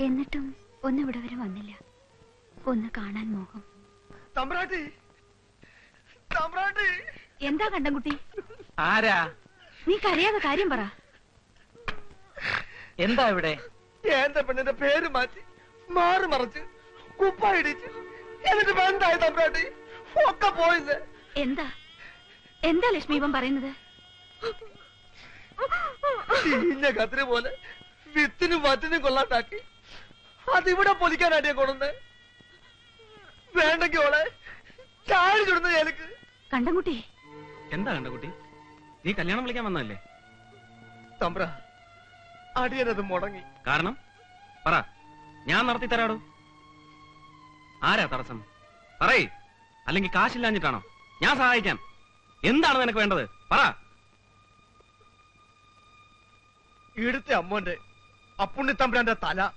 എന്നിട്ടും ഒന്ന് ഇവിടെ വരെ വന്നില്ല. ഒന്ന് കാണാൻ മോഹം. തമ്പ്രാട്ടി, തമ്പ്രാട്ടി. എന്താ കണ്ടൻകുട്ടി? ആരാ? നീ കരയാതെ കാര്യം പറ. എന്താ ഇവിടെ? എന്റെ പെണ്ണിന്റെ പേര് മാറ്റി മാറി മറിച്ച് കുപ്പായിടിച്ച് എന്നിട്ട് എന്തായി തമ്പ്രാട്ടി? ഒക്കെ പോയില്ലേ? എന്താ എന്താ ലക്ഷ്മി ഇവൻ പറയുന്നത്? ചീഞ്ഞ കത്തിരി പോലെ വിത്തിനും വറ്റിനും കൊള്ളാണ്ടാക്കി അതിവിടെ പൊലിക്കാനാടിയെ കൊണ്ടുവന്ന് വേണ്ടെങ്കി ഓളെ ചാടി ചുടുന്ന ചേലക്ക്. കണ്ടൻകുട്ടി, എന്താ കണ്ടകുട്ടി? നീ കല്യാണം വിളിക്കാൻ വന്നതല്ലേ? തമ്പ്ര, അടിയനത് മുടങ്ങി. കാരണം പറ, ഞാൻ നടത്തി തരാടോ. ആരാ തടസ്സം? പറയ്, അല്ലെങ്കിൽ കാശില്ലാഞ്ഞിട്ടാണോ? ഞാൻ സഹായിക്കാം. എന്താണ് നിനക്ക് വേണ്ടത്? പറ. ഇവിടുത്തെ അമ്മോന്റെ അപ്പുണ്ണി തമ്പ്രാന്റെ തല